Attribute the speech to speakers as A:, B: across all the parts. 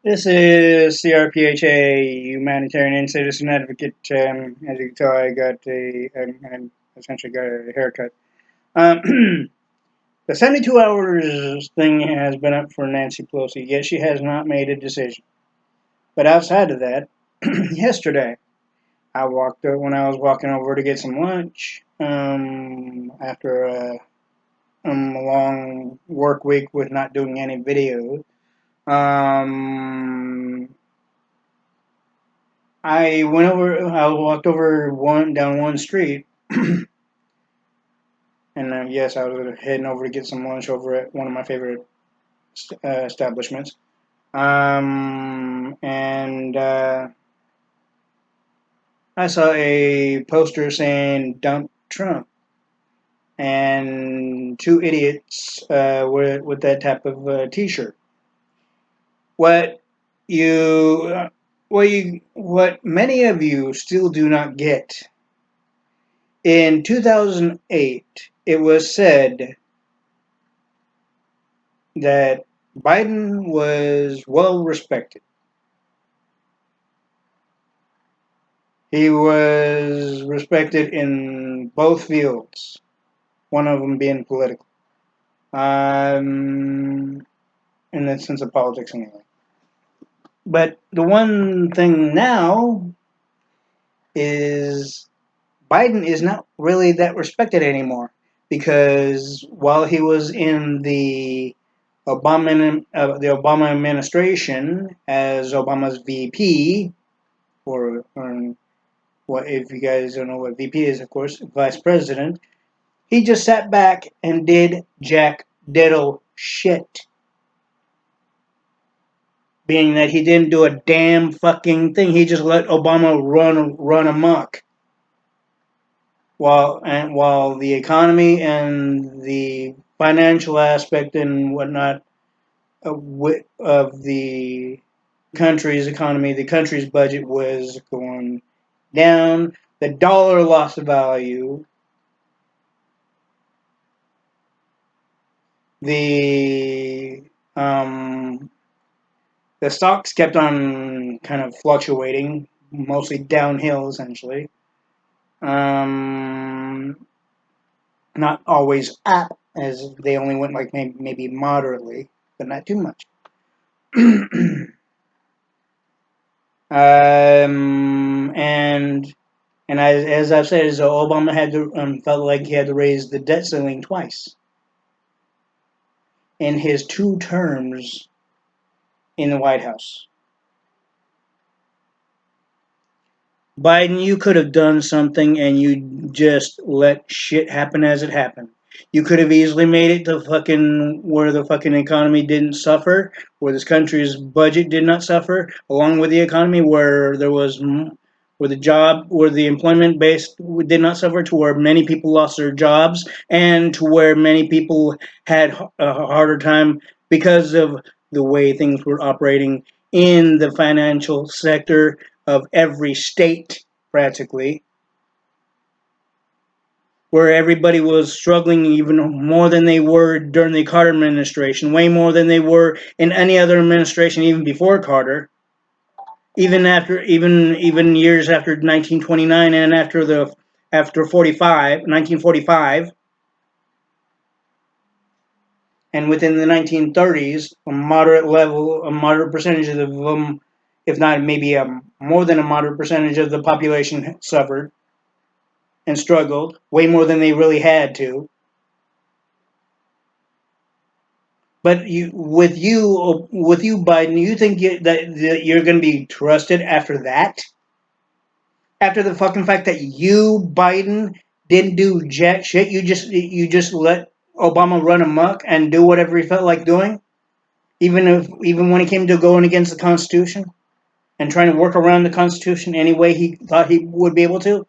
A: This is C.R.P.H.A, Humanitarian and Citizen Advocate. As you can tell, I essentially got a haircut. The 72 hours thing has been up for Nancy Pelosi, yet she has not made a decision. But outside of that, yesterday, when I was walking over to get some lunch, after a long work week with not doing any videos. I walked over down one street, and yes, I was heading over to get some lunch over at one of my favorite establishments. And I saw a poster saying "Dump Trump," and two idiots with that type of T-shirt. What you, what many of you still do not get. In 2008, it was said that Biden was well respected. He was respected in both fields, one of them being political, in the sense of politics anyway. But the one thing now is Biden is not really that respected anymore, because while he was in the Obama administration as Obama's VP, or what, if you guys don't know what VP is, of course, Vice President, he just sat back and did jack diddle shit. Being that he didn't do a damn fucking thing, he just let Obama run amok. While the economy and the financial aspect and whatnot of the country's economy, the country's budget was going down. The dollar lost value. The um, the stocks kept on kind of fluctuating, mostly downhill, essentially. Not always up, as they only went like maybe moderately, but not too much. And as I've said, is Obama had to felt like he had to raise the debt ceiling twice in his 2 terms in the White House. Biden, you could have done something and you just let shit happen as it happened. You could have easily made it to fucking where the fucking economy didn't suffer, where this country's budget did not suffer, along with the economy, where where the employment base did not suffer, to where many people lost their jobs, and to where many people had a harder time because of the way things were operating in the financial sector of every state, practically, where everybody was struggling even more than they were during the Carter administration, way more than they were in any other administration even before Carter, even years after 1929 and after 1945, and within the 1930s, a moderate percentage of them, if not maybe more than a moderate percentage of the population suffered and struggled way more than they really had to. But with you, Biden, you think that you're going to be trusted after that? After the fucking fact that you, Biden, didn't do jack shit, you just let Obama run amok and do whatever he felt like doing, even when it came to going against the Constitution and trying to work around the Constitution any way he thought he would be able to,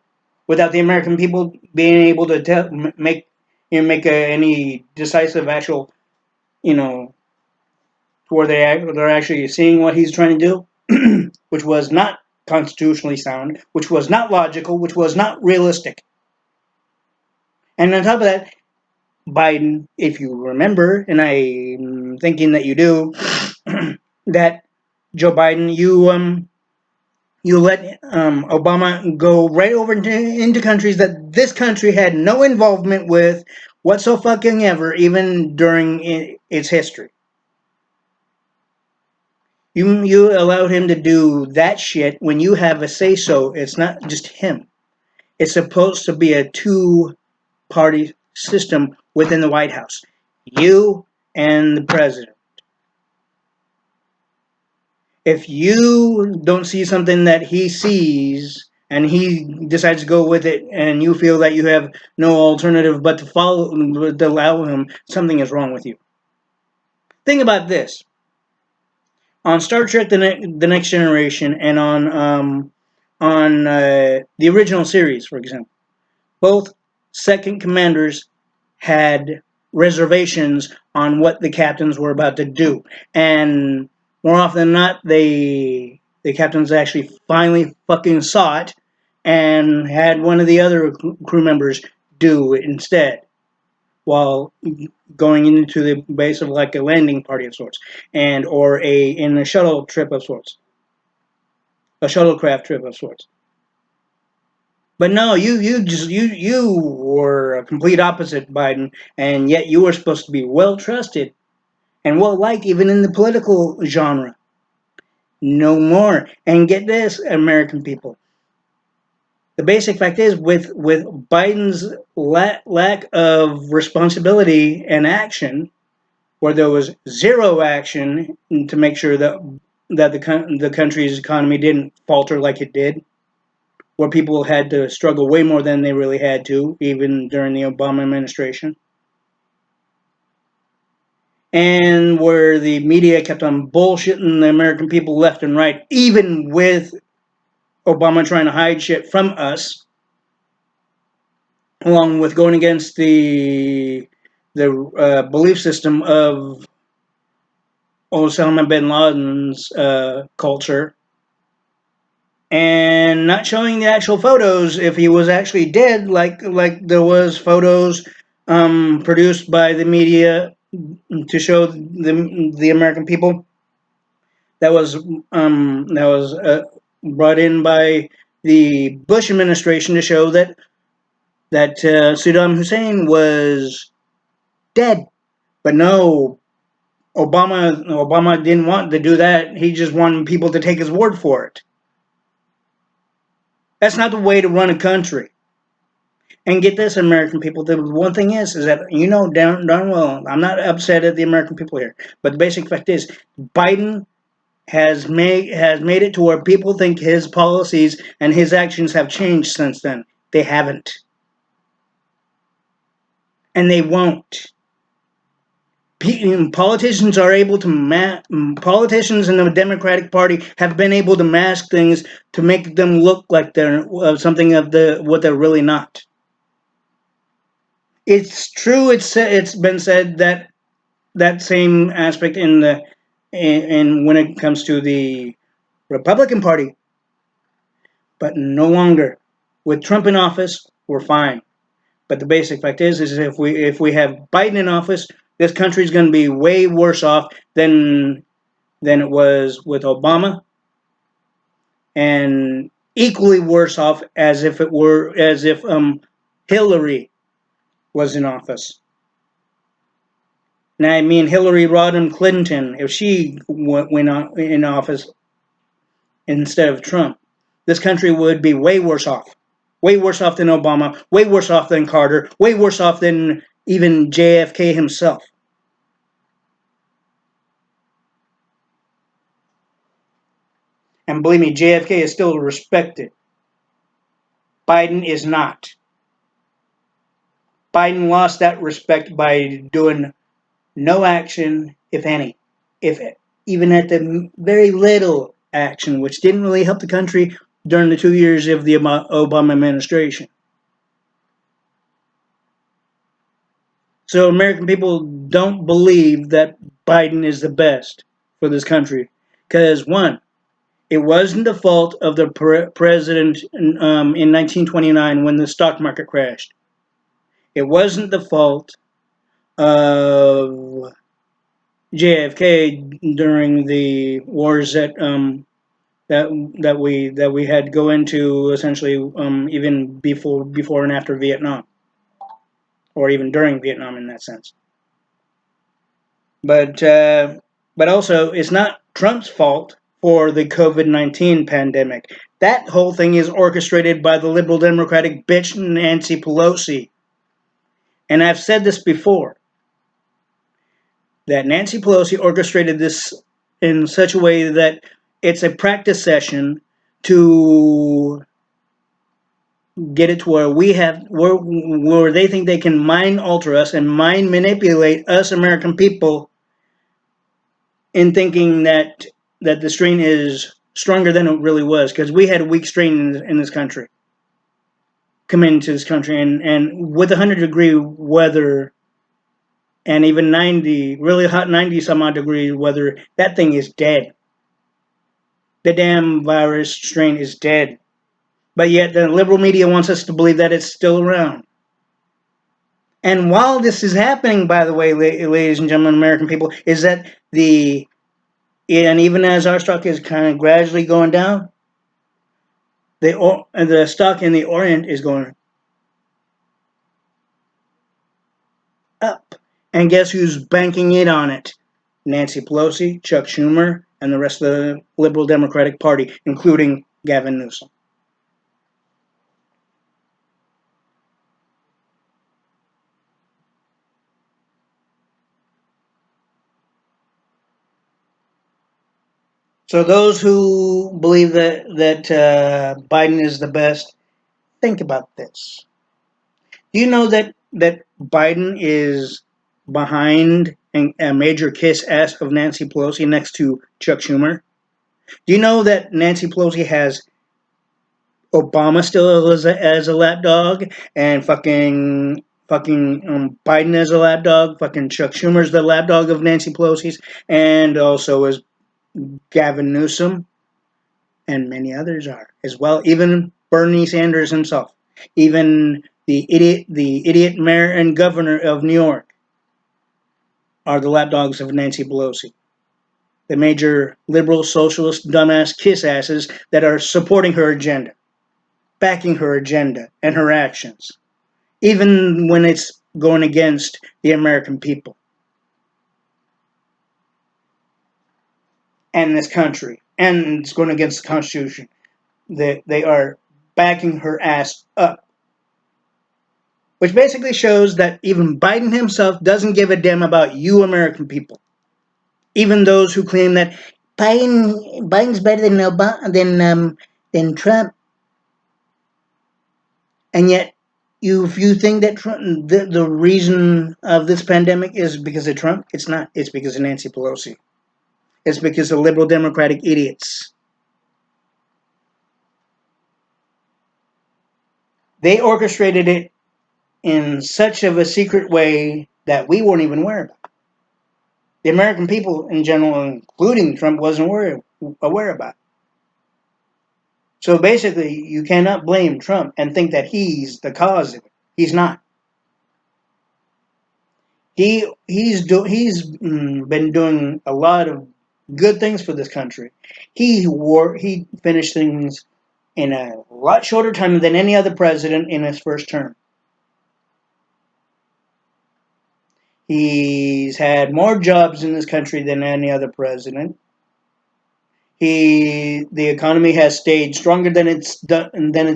A: without the American people being able to make any decisive actual, you know, to where they're actually seeing what he's trying to do, which was not constitutionally sound, which was not logical, which was not realistic. And on top of that, Biden, if you remember, and I'm thinking that you do, that Joe Biden, you let Obama go right over into countries that this country had no involvement with whatsoever fucking ever, even during its history. You allowed him to do that shit when you have a say so. It's not just him. It's supposed to be a two-party system within the White House. You and the president. If you don't see something that he sees and he decides to go with it and you feel that you have no alternative but to follow to allow him, something is wrong with you. Think about this. On Star Trek the Next Generation and on the original series, for example, both second commanders had reservations on what the captains were about to do, and more often than not, the captains actually finally fucking saw it and had one of the other crew members do it instead, while going into the base of like a landing party of sorts, and or a in a shuttle trip of sorts, a shuttlecraft trip of sorts. But no, you were a complete opposite, Biden, and yet you were supposed to be well trusted and well liked even in the political genre. No more. And get this, American people. The basic fact is, with Biden's lack of responsibility and action, where there was zero action to make sure that the country's economy didn't falter like it did, where people had to struggle way more than they really had to, even during the Obama administration, and where the media kept on bullshitting the American people left and right, even with Obama trying to hide shit from us, along with going against the belief system of Osama bin Laden's culture, and not showing the actual photos if he was actually dead, like there was photos produced by the media to show the American people that was brought in by the Bush administration to show that Saddam Hussein was dead. But no, Obama didn't want to do that. He just wanted people to take his word for it. That's not the way to run a country. And get this, American people. The one thing is that darn well, I'm not upset at the American people here, but the basic fact is, Biden has made it to where people think his policies and his actions have changed since then. They haven't, and they won't. Politicians are able to politicians in the Democratic Party have been able to mask things to make them look like they're something of the what they're really not. It's true. It's been said that that same aspect in when it comes to the Republican Party, but no longer. With Trump in office, we're fine. But the basic fact is if we have Biden in office, this country is going to be way worse off than it was with Obama, and equally worse off as if Hillary was in office. Now, I mean Hillary Rodham Clinton, if she went in office instead of Trump, this country would be way worse off. Way worse off than Obama, way worse off than Carter, way worse off than even JFK himself. And believe me, JFK is still respected. Biden is not. Biden lost that respect by doing no action, if any, if even at the very little action, which didn't really help the country during the 2 years of the Obama administration. So American people don't believe that Biden is the best for this country. Because one, it wasn't the fault of the president in 1929 when the stock market crashed. It wasn't the fault of JFK during the wars that we had go into essentially even before and after Vietnam, or even during Vietnam in that sense. But also, it's not Trump's fault for the COVID-19 pandemic. That whole thing is orchestrated by the liberal Democratic bitch Nancy Pelosi. And I've said this before, that Nancy Pelosi orchestrated this in such a way that it's a practice session to get it to where where they think they can mind alter us and mind manipulate us American people in thinking that the strain is stronger than it really was, because we had a weak strain in this country come into this country, and with 100-degree weather and even 90 really hot 90 some odd degree weather, that thing is dead. The damn virus strain is dead. But yet the liberal media wants us to believe that it's still around. And while this is happening, by the way, ladies and gentlemen, American people, is that and even as our stock is kind of gradually going down, the stock in the Orient is going up. And guess who's banking it on it? Nancy Pelosi, Chuck Schumer, and the rest of the liberal Democratic Party, including Gavin Newsom. So those who believe that Biden is the best, think about this. Do you know that Biden is behind a major kiss ass of Nancy Pelosi next to Chuck Schumer? Do you know that Nancy Pelosi has Obama still as a lapdog, and fucking Biden as a lapdog, fucking Chuck Schumer's the lapdog of Nancy Pelosi's, and also as Gavin Newsom, and many others are as well. Even Bernie Sanders himself, even the idiot mayor and governor of New York are the lapdogs of Nancy Pelosi. The major liberal socialist dumbass kiss asses that are supporting her agenda, backing her agenda and her actions, even when it's going against the American people and this country, and it's going against the Constitution. They are backing her ass up, which basically shows that even Biden himself doesn't give a damn about you American people. Even those who claim that Biden's better than than Trump, and yet if you think that the reason of this pandemic is because of Trump, it's not. It's because of Nancy Pelosi. It's because of liberal Democratic idiots. They orchestrated it in such of a secret way that we weren't even aware about. The American people in general, including Trump, wasn't aware about. So basically, you cannot blame Trump and think that he's the cause of it. He's not. He's been doing a lot of good things for this country. He finished things in a lot shorter time than any other president in his first term. He's had more jobs in this country than any other president. The economy has stayed stronger than it's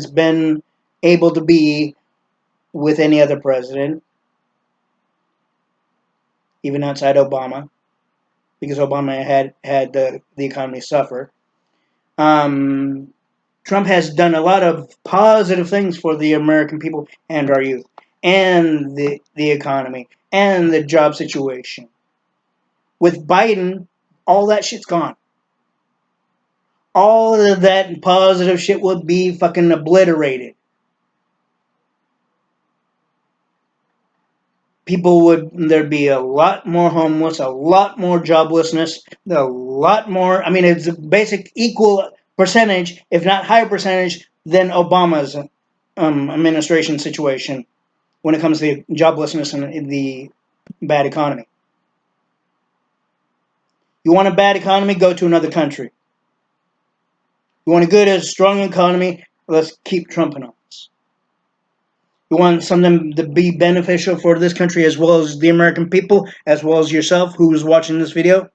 A: been able to be with any other president, even outside Obama, because Obama had the economy suffer. Um, Trump has done a lot of positive things for the American people and our youth, and the economy and the job situation. With Biden, all that shit's gone. All of that positive shit would be fucking obliterated. There'd be a lot more homeless, a lot more joblessness, a lot more. I mean, it's a basic equal percentage, if not higher percentage, than Obama's administration situation when it comes to the joblessness and the bad economy. You want a bad economy? Go to another country. You want a good, strong economy? Let's keep trumping on this. You want something to be beneficial for this country as well as the American people, as well as yourself who's watching this video,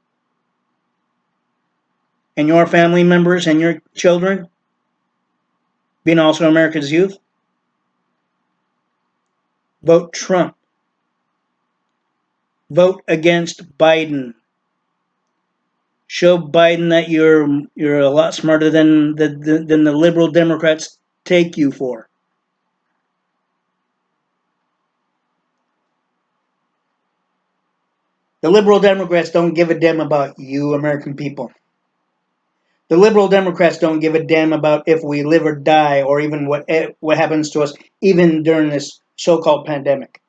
A: and your family members and your children, being also America's youth? Vote Trump. Vote against Biden. Show Biden that you're a lot smarter than the liberal Democrats take you for. The liberal Democrats don't give a damn about you, American people. The liberal Democrats don't give a damn about if we live or die, or even what happens to us, even during this so-called pandemic.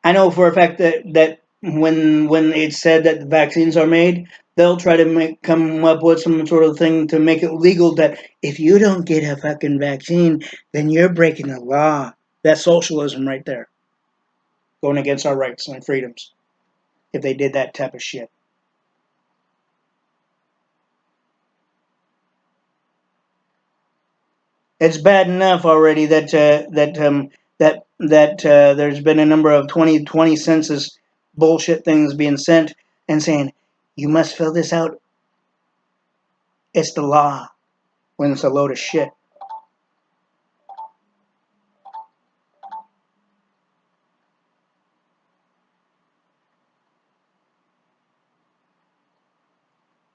A: I know for a fact that when it's said that the vaccines are made, they'll try to come up with some sort of thing to make it legal that if you don't get a fucking vaccine, then you're breaking the law. That's socialism right there, going against our rights and freedoms. If they did that type of shit. It's bad enough already that there's been a number of 2020 census bullshit things being sent and saying you must fill this out. It's the law when it's a load of shit.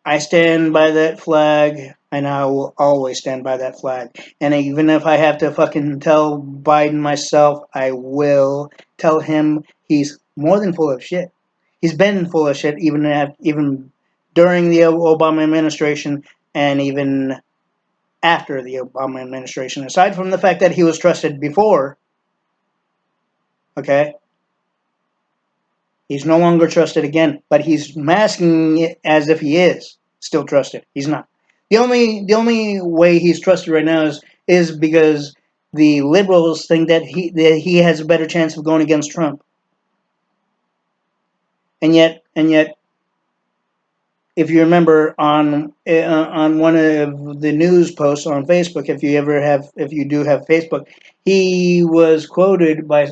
A: I stand by that flag, and I will always stand by that flag. And even if I have to fucking tell Biden myself, I will tell him he's more than full of shit. He's been full of shit even during the Obama administration and even after the Obama administration. Aside from the fact that he was trusted before, okay, he's no longer trusted again, but he's masking it as if he is still trusted. He's not. The only way he's trusted right now is because the liberals think that he has a better chance of going against Trump. And yet, if you remember on one of the news posts on Facebook, if you do have Facebook, he was quoted by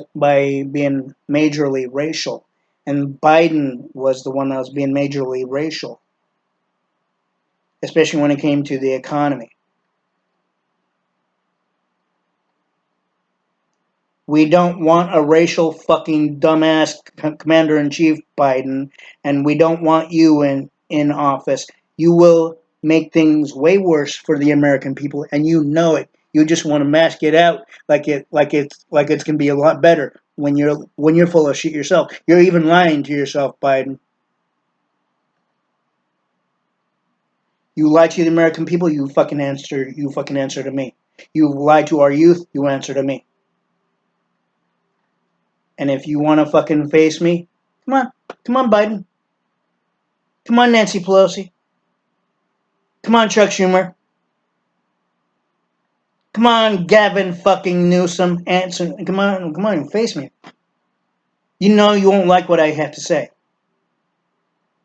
A: being majorly racial, and Biden was the one that was being majorly racial, especially when it came to the economy. We don't want a racial fucking dumbass commander in chief, Biden, and we don't want you in office. You will make things way worse for the American people, and you know it. You just want to mask it out like it's gonna be a lot better when you're full of shit yourself. You're even lying to yourself, Biden. You lie to the American people. You fucking answer. You fucking answer to me. You lie to our youth. You answer to me. And if you want to fucking face me, come on, Biden. Come on, Nancy Pelosi. Come on, Chuck Schumer. Come on, Gavin fucking Newsom. Answer. Come on, face me. You know you won't like what I have to say.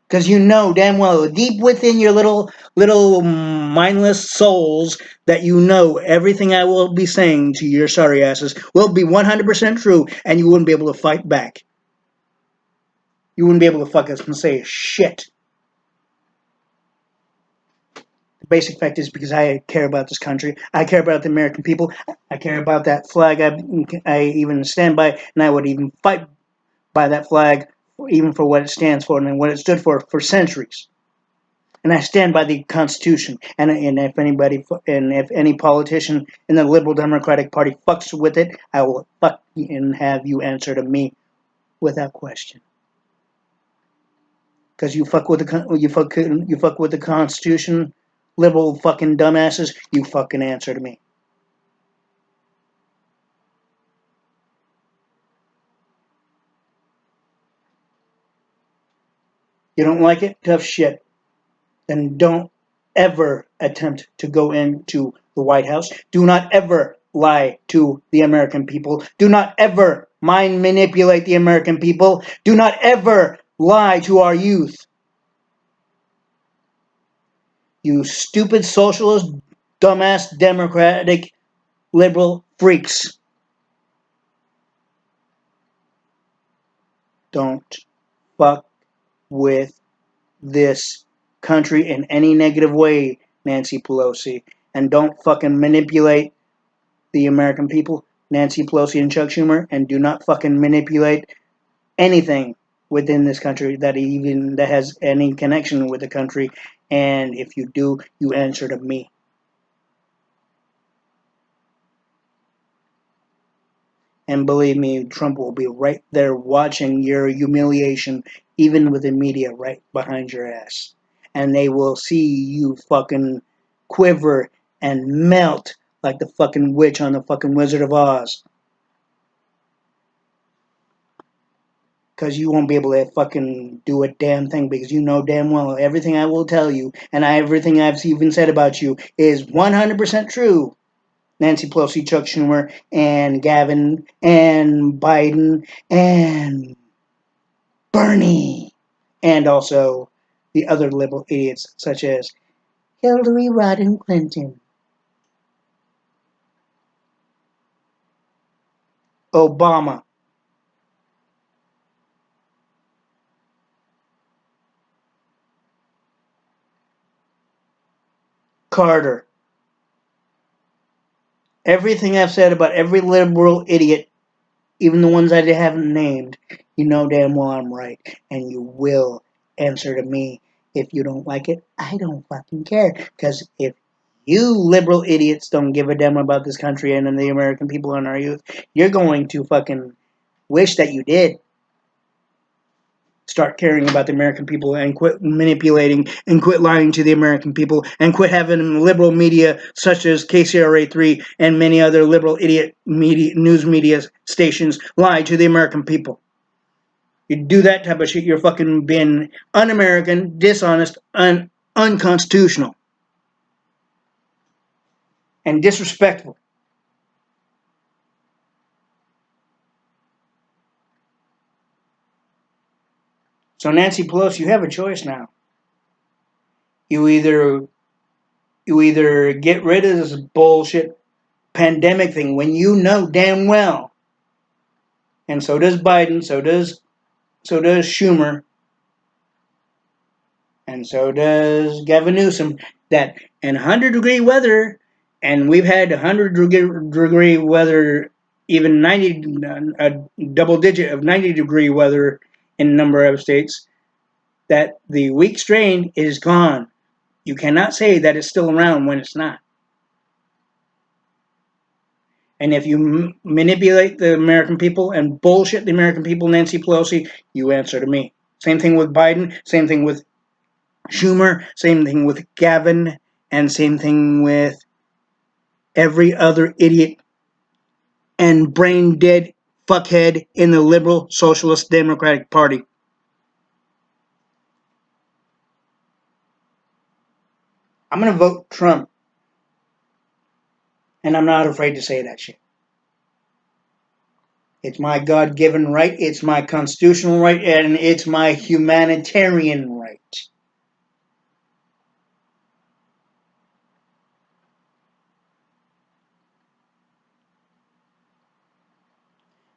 A: Because you know damn well, deep within your little mindless souls, that you know everything I will be saying to your sorry asses will be 100% true, and you wouldn't be able to fight back. You wouldn't be able to fuck us and say shit. The basic fact is because I care about this country. I care about the American people. I care about that flag. I even stand by, and I would even fight by that flag, even for what it stands for and what it stood for centuries. And I stand by the Constitution. And if any politician in the Liberal Democratic Party fucks with it, I will fucking have you answer to me without question. Because you fuck with the Constitution, liberal fucking dumbasses, you fucking answer to me. You don't like it? Tough shit. Then don't ever attempt to go into the White House. Do not ever lie to the American people. Do not ever mind manipulate the American people. Do not ever lie to our youth. You stupid socialist, dumbass, democratic, liberal freaks. Don't fuck with this country in any negative way, Nancy Pelosi. And don't fucking manipulate the American people, Nancy Pelosi and Chuck Schumer, and do not fucking manipulate anything within this country that has any connection with the country. And if you do, you answer to me. And believe me, Trump will be right there watching your humiliation, even with the media right behind your ass. And they will see you fucking quiver and melt like the fucking witch on the fucking Wizard of Oz. Because you won't be able to fucking do a damn thing, because you know damn well everything I will tell you and everything I've even said about you is 100% true. Nancy Pelosi, Chuck Schumer, and Gavin, and Biden, and Bernie, and also the other liberal idiots such as Hillary Rodham Clinton, Obama, Carter. Everything I've said about every liberal idiot, even the ones I haven't named, you know damn well I'm right, and you will answer to me. If you don't like it, I don't fucking care. Because if you liberal idiots don't give a damn about this country and the American people and our youth, you're going to fucking wish that you did. Start caring about the American people and quit manipulating and quit lying to the American people and quit having liberal media such as KCRA3 and many other liberal idiot news media stations lie to the American people. You do that type of shit, you're fucking being un-American, dishonest, unconstitutional, and disrespectful. So Nancy Pelosi, you have a choice now. You either you either get rid of this bullshit pandemic thing when you know damn well, and so does Biden, so does Schumer, and so does Gavin Newsom, that in 100-degree weather, and we've had 100-degree weather, even 90, a double digit of 90-degree weather in a number of states, that the weak strain is gone. You cannot say that it's still around when it's not. And if you manipulate the American people and bullshit the American people, Nancy Pelosi, you answer to me. Same thing with Biden, same thing with Schumer, same thing with Gavin, and same thing with every other idiot and brain dead fuckhead in the liberal socialist democratic party. I'm gonna vote Trump, and I'm not afraid to say that shit. It's my God given right, it's my constitutional right, and it's my humanitarian right.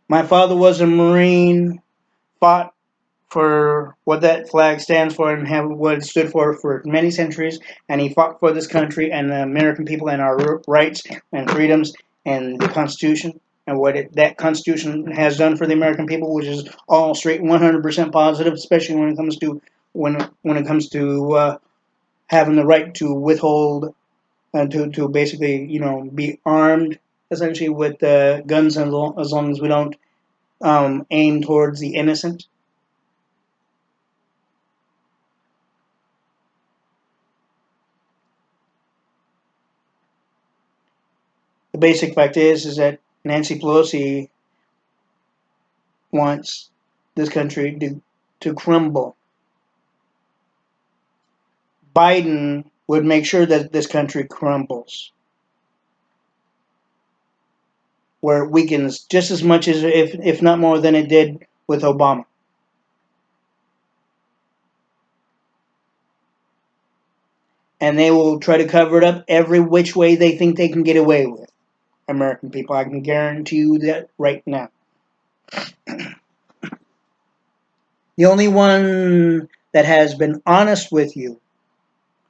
A: My father was a Marine, fought for what that flag stands for and what it stood for many centuries, and he fought for this country and the American people and our rights and freedoms and the Constitution and what that Constitution has done for the American people, which is all straight 100% positive, especially when it comes to having the right to withhold and to basically be armed essentially with guns as long as we don't aim towards the innocent. The basic fact is that Nancy Pelosi wants this country to crumble. Biden would make sure that this country crumbles. where it weakens just as much as, if not more than it did with Obama. And they will try to cover it up every which way they think they can get away with. American people, I can guarantee you that right now. The only one that has been honest with you,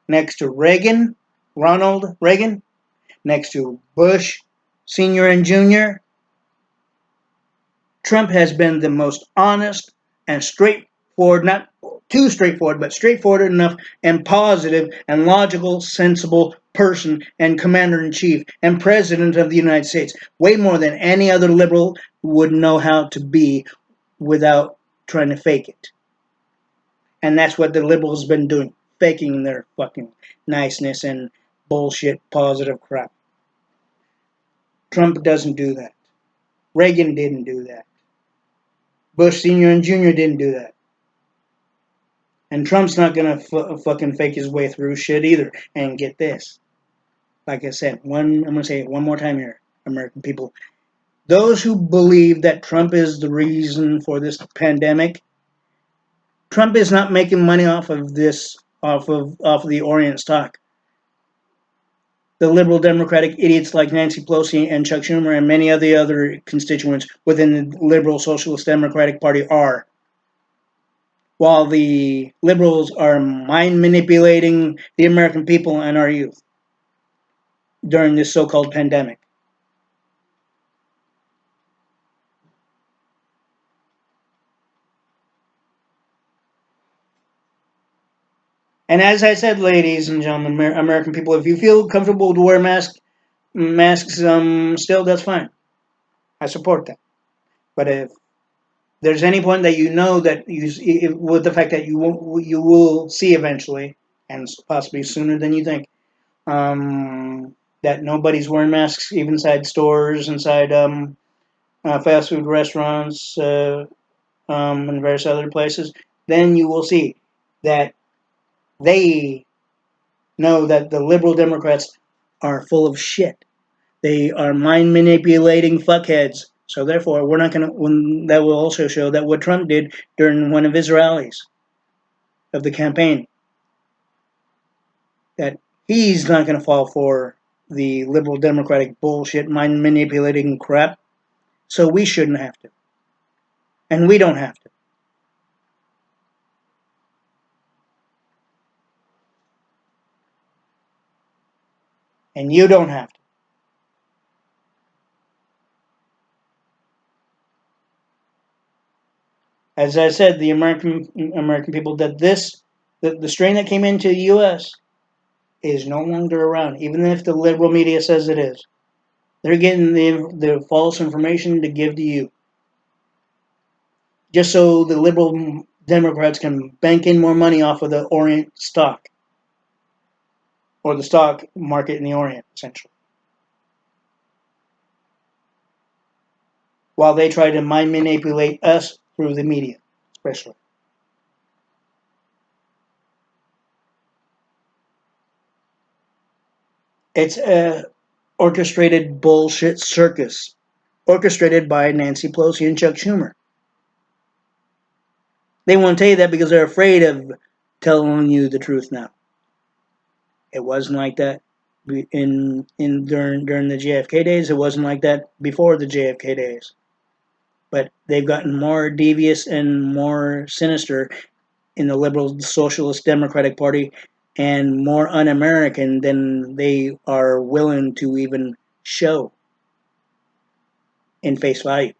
A: next to Reagan, Ronald Reagan, next to Bush Sr. and Jr., Trump has been the most honest and straightforward, not too straightforward, but straightforward enough and positive and logical, sensible person and commander in chief and president of the United States. Way more than any other liberal would know how to be without trying to fake it. And that's what the liberals have been doing, faking their fucking niceness and bullshit positive crap. Trump doesn't do that. Reagan didn't do that. Bush Sr. and Jr. didn't do that. And Trump's not going to fucking fake his way through shit either. And get this. Like I said, I'm going to say it one more time here, American people. Those who believe that Trump is the reason for this pandemic, Trump is not making money off of this, off of the Orient stock. The liberal Democratic idiots like Nancy Pelosi and Chuck Schumer and many of the other constituents within the liberal Socialist Democratic Party are. While the liberals are mind manipulating the American people and our youth during this so-called pandemic. And as I said, ladies and gentlemen, American people, if you feel comfortable to wear masks, still, that's fine. I support that. But if there's any point that you know that with the fact that you will see eventually, and possibly sooner than you think, that nobody's wearing masks, even inside stores, inside fast food restaurants, and various other places, then you will see that they know that the liberal Democrats are full of shit. They are mind manipulating fuckheads. So therefore, we're not going to. That will also show that what Trump did during one of his rallies of the campaign, that he's not going to fall for the liberal Democratic bullshit, mind manipulating crap. So we shouldn't have to, and we don't have to. And you don't have to. As I said, the American people, that the strain that came into the U.S. is no longer around, even if the liberal media says it is. They're getting the false information to give to you, just so the liberal Democrats can bank in more money off of the Orient stock, or the stock market in the Orient, essentially, while they try to mind manipulate us through the media, especially. It's a orchestrated bullshit circus, orchestrated by Nancy Pelosi and Chuck Schumer. They won't tell you that because they're afraid of telling you the truth now. It wasn't like that during the JFK days. It wasn't like that before the JFK days. But they've gotten more devious and more sinister in the liberal socialist Democratic Party, and more un-American than they are willing to even show in face value.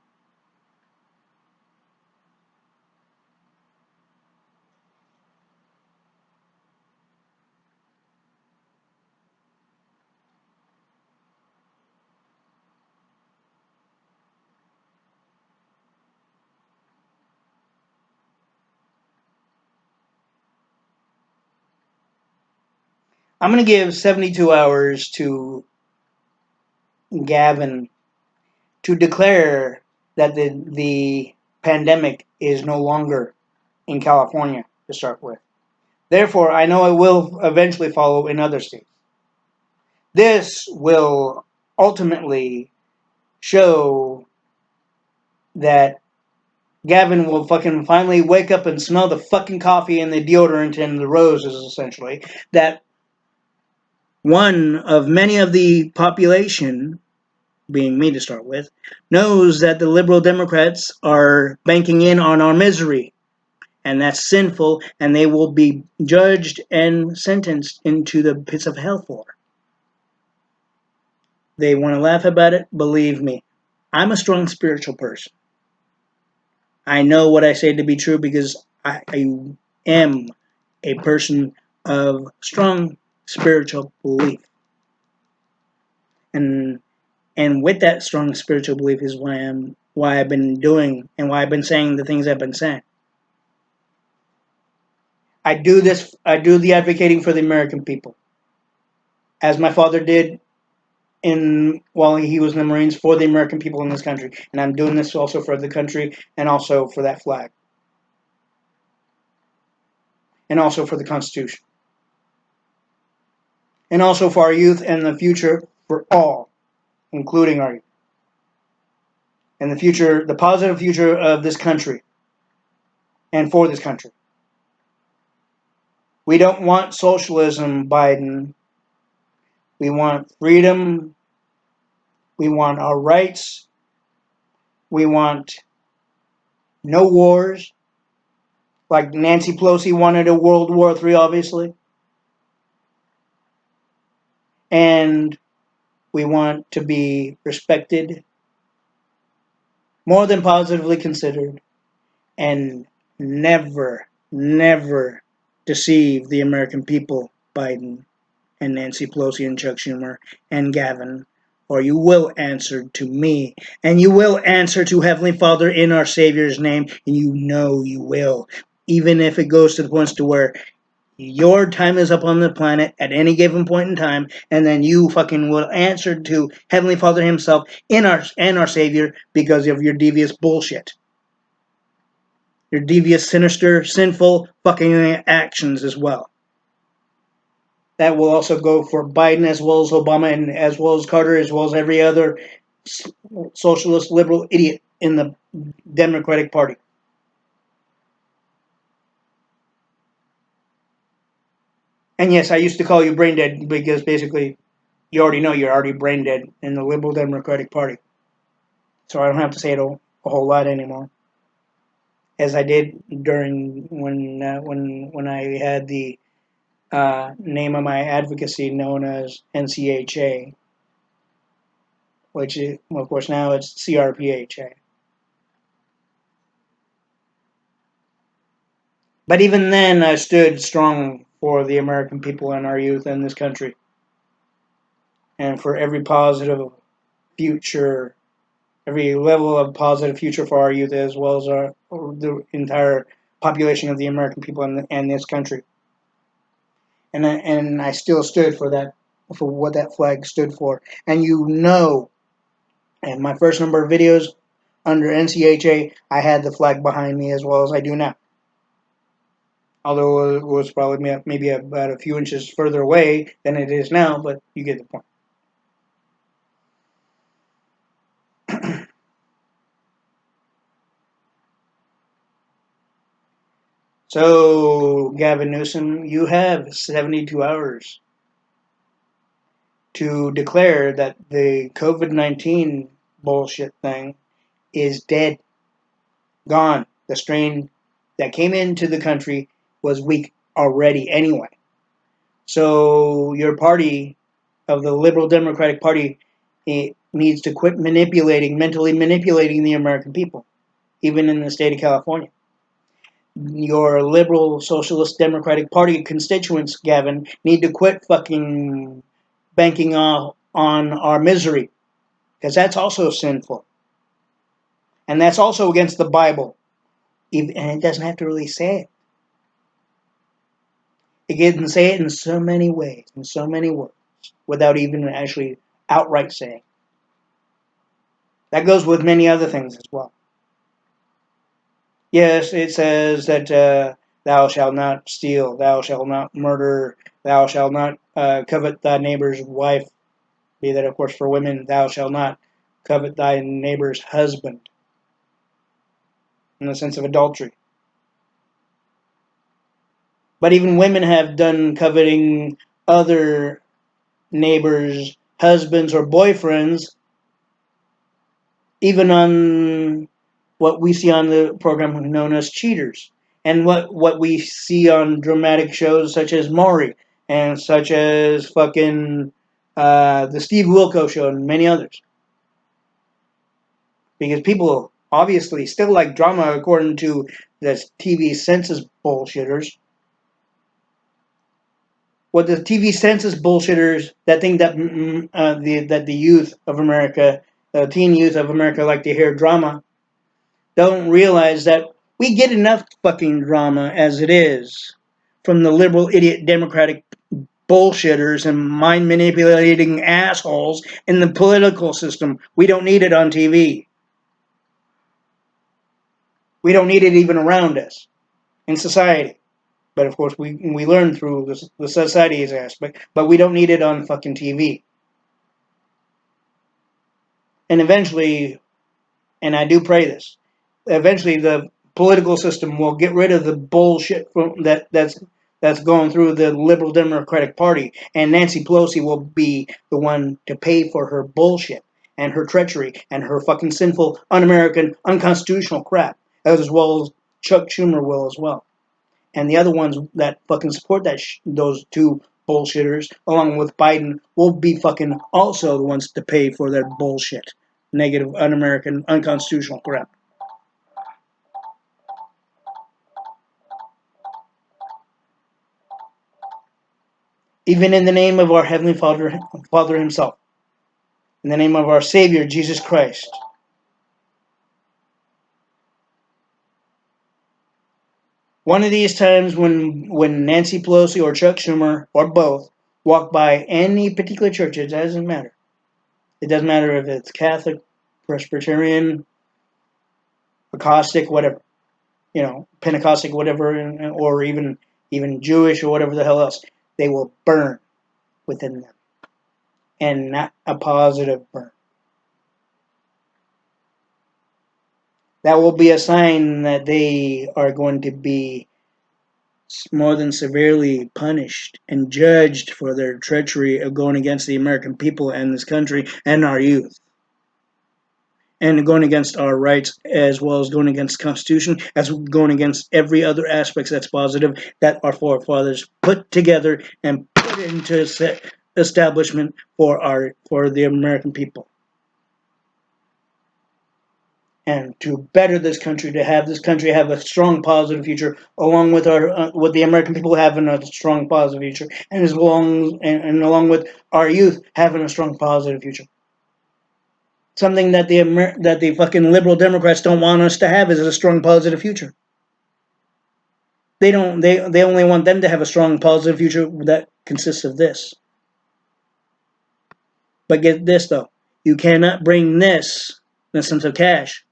A: I'm going to give 72 hours to Gavin to declare that the pandemic is no longer in California to start with. Therefore, I know it will eventually follow in other states. This will ultimately show that Gavin will fucking finally wake up and smell the fucking coffee and the deodorant and the roses, essentially. That one of many of the population, being me to start with, knows that the liberal Democrats are banking in on our misery. And that's sinful, and they will be judged and sentenced into the pits of hell for. They want to laugh about it, believe me. I'm a strong spiritual person. I know what I say to be true because I am a person of strong spiritual belief. And with that strong spiritual belief is why I've been doing and why I've been saying the things I've been saying. I do the advocating for the American people. As my father did while he was in the Marines, for the American people in this country. And I'm doing this also for the country and also for that flag. And also for the Constitution. And also for our youth and the future for all, including our youth. And the future, the positive future of this country and for this country. We don't want socialism, Biden. We want freedom. We want our rights. We want no wars. Like Nancy Pelosi wanted a World War III, obviously. And we want to be respected, more than positively considered, and never, never deceive the American people, Biden and Nancy Pelosi and Chuck Schumer and Gavin, or you will answer to me, and you will answer to Heavenly Father in our Savior's name, and you know you will, even if it goes to the points to where your time is up on the planet at any given point in time, and then you fucking will answer to Heavenly Father Himself in our Savior because of your devious bullshit. Your devious, sinister, sinful fucking actions as well. That will also go for Biden as well as Obama and as well as Carter as well as every other socialist liberal idiot in the Democratic Party. And yes, I used to call you brain dead because basically you already know you're already brain dead in the liberal Democratic Party. So I don't have to say it a whole lot anymore, as I did during when I had the name of my advocacy known as NCHA, which is, of course now it's C.R.P.H.A. But even then, I stood strong for the American people and our youth in this country, and for every positive future, every level of positive future for our youth, as well as the entire population of the American people in this country. And I still stood for that, for what that flag stood for. And you know, in my first number of videos under NCHA, I had the flag behind me as well as I do now. Although it was probably maybe about a few inches further away than it is now, but you get the point. So, Gavin Newsom, you have 72 hours to declare that the COVID-19 bullshit thing is dead, gone. The strain that came into the country was weak already anyway. So, your party of the Liberal Democratic Party, it needs to quit mentally manipulating the American people, even in the state of California. Your liberal socialist democratic party constituents, Gavin, need to quit fucking banking on our misery, because that's also sinful, and that's also against the Bible. And it doesn't have to really say it. It can say it in so many ways, in so many words, without even actually outright saying. That goes with many other things as well. Yes, it says that thou shalt not steal, thou shalt not murder, thou shalt not covet thy neighbor's wife, be that, of course, for women, thou shalt not covet thy neighbor's husband, in the sense of adultery. But even women have done coveting other neighbors' husbands or boyfriends, even on what we see on the program known as Cheaters, and what we see on dramatic shows such as Maury and such as fucking the Steve Wilco show and many others. Because people obviously still like drama according to the TV census bullshitters. What the TV census bullshitters that think that the youth of America, the teen youth of America, like to hear drama, don't realize that we get enough fucking drama as it is from the liberal idiot Democratic bullshitters and mind manipulating assholes in the political system. We don't need it on TV. We don't need it even around us in society. But of course, we learn through the society's aspect, but we don't need it on fucking TV. And eventually, and I do pray this, eventually the political system will get rid of the bullshit that's going through the liberal Democratic Party, and Nancy Pelosi will be the one to pay for her bullshit and her treachery and her fucking sinful, un-American, unconstitutional crap, as well as Chuck Schumer will as well. And the other ones that fucking support those two bullshitters, along with Biden, will be fucking also the ones to pay for their bullshit, negative, un-American, unconstitutional crap. Even in the name of our Heavenly Father Himself, in the name of our Savior Jesus Christ. One of these times when Nancy Pelosi or Chuck Schumer or both walk by any particular church, it doesn't matter. It doesn't matter if it's Catholic, Presbyterian, Acoustic, whatever, Pentecostic, whatever, or even Jewish or whatever the hell else. They will burn within them, and not a positive burn. That will be a sign that they are going to be more than severely punished and judged for their treachery of going against the American people and this country and our youth. And going against our rights, as well as going against the Constitution, as going against every other aspect that's positive that our forefathers put together and put into establishment for the American people. And to better this country, to have this country have a strong positive future, along with with the American people having a strong positive future, and along with our youth having a strong positive future. Something that the fucking liberal Democrats don't want us to have is a strong positive future. They don't. They only want them to have a strong positive future that consists of this. But get this though, you cannot bring this, the sense of cash,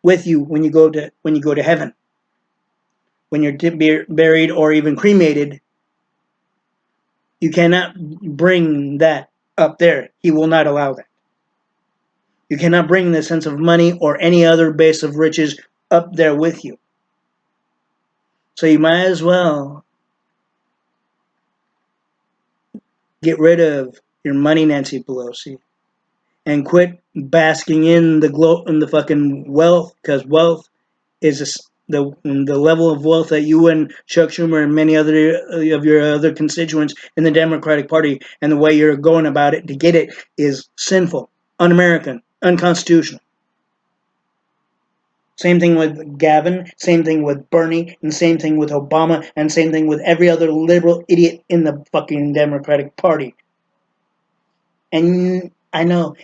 A: with you when you go to heaven. When you're buried or even cremated, you cannot bring that up there. He will not allow that. You cannot bring the sense of money or any other base of riches up there with you. So you might as well get rid of your money, Nancy Pelosi, and quit basking in the fucking wealth, because wealth is the level of wealth that you and Chuck Schumer and many other of your other constituents in the Democratic Party, and the way you're going about it to get it, is sinful, un-American, unconstitutional. Same thing with Gavin, same thing with Bernie, and same thing with Obama, and same thing with every other liberal idiot in the fucking Democratic Party. And I know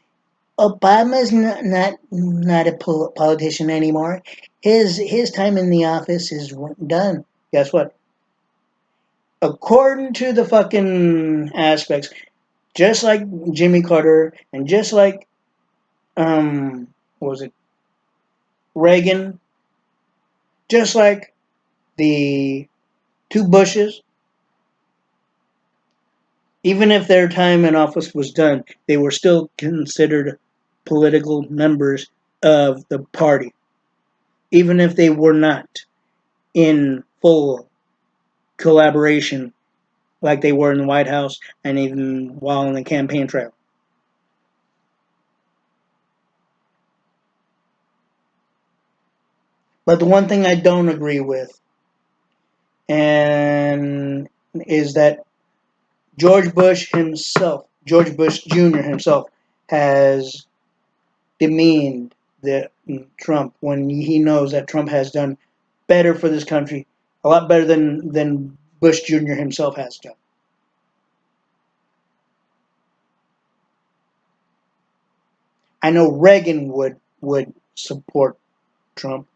A: Obama's not a politician anymore. His time in the office is done. Guess what? According to the fucking aspects, just like Jimmy Carter and just like what was it, Reagan, just like the two Bushes, even if their time in office was done, they were still considered political members of the party, even if they were not in full collaboration like they were in the White House and even while on the campaign trail. But the one thing I don't agree with and is that George Bush Jr. himself, has demeaned the Trump when he knows that Trump has done better for this country, a lot better than Bush Jr. himself has done. I know Reagan would support Trump.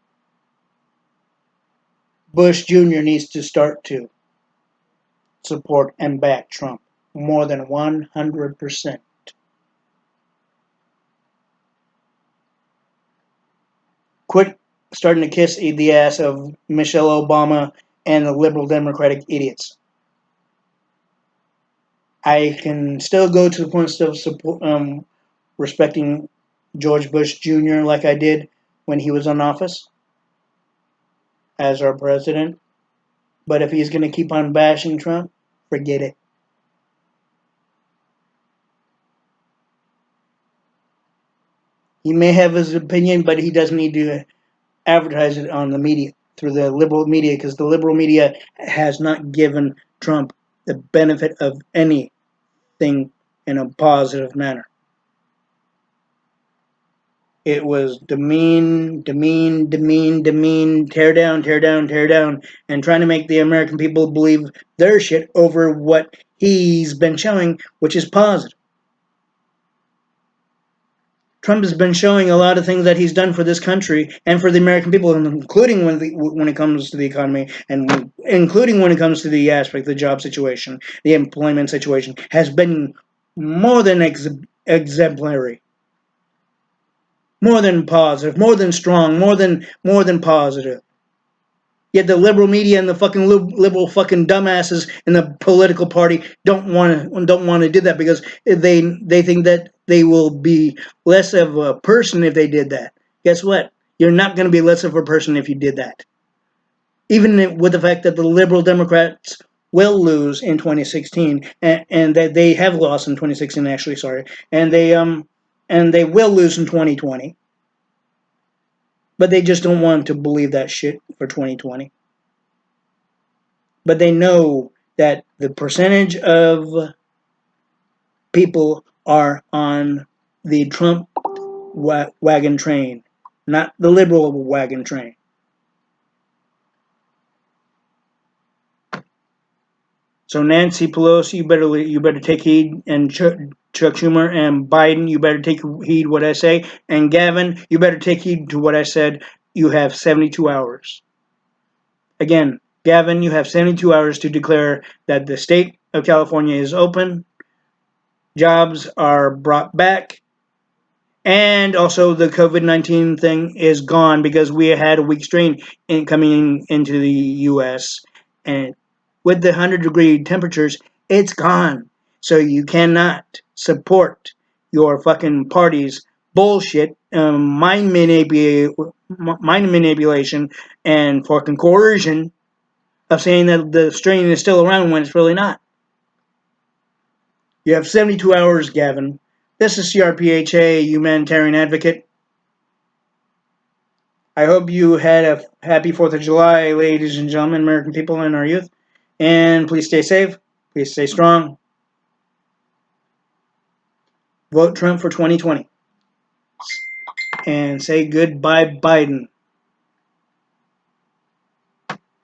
A: Bush Jr. needs to start to support and back Trump more than 100%. Quit starting to kiss the ass of Michelle Obama and the liberal Democratic idiots. I can still go to the point of support, respecting George Bush Jr. like I did when he was in office as our president. But if he's going to keep on bashing Trump, forget it. He may have his opinion, but he doesn't need to advertise it on the media through the liberal media because the liberal media has not given Trump the benefit of anything in a positive manner. It was demean, tear down, tear down, tear down, and trying to make the American people believe their shit over what he's been showing, which is positive. Trump has been showing a lot of things that he's done for this country and for the American people, including when it comes to the economy and including when it comes to the aspect, the job situation, the employment situation, has been more than exemplary, more than positive, more than strong, more than positive. Yet the liberal media and the fucking liberal fucking dumbasses in the political party don't want to do that because they think that they will be less of a person if they did that. Guess what? You're not going to be less of a person if you did that. Even with the fact that the liberal Democrats will lose in 2016 and that they have lost in 2016 actually, sorry, and they will lose in 2020, but they just don't want to believe that shit for 2020. But they know that the percentage of people are on the Trump wagon train, not the liberal wagon train. So Nancy Pelosi, you better take heed, and Chuck Schumer and Biden, you better take heed what I say, and Gavin, you better take heed to what I said. You have 72 hours. Again, Gavin, you have 72 hours to declare that the state of California is open, jobs are brought back, and also the COVID-19 thing is gone because we had a weak strain coming into the U.S. And with the 100-degree temperatures, it's gone. So you cannot support your fucking party's bullshit, mind manipulation, and fucking coercion of saying that the strain is still around when it's really not. You have 72 hours, Gavin. This is C.R.P.H.A, humanitarian advocate. I hope you had a happy 4th of July, ladies and gentlemen, American people, and our youth. And please stay safe. Please stay strong. Vote Trump for 2020. And say goodbye, Biden.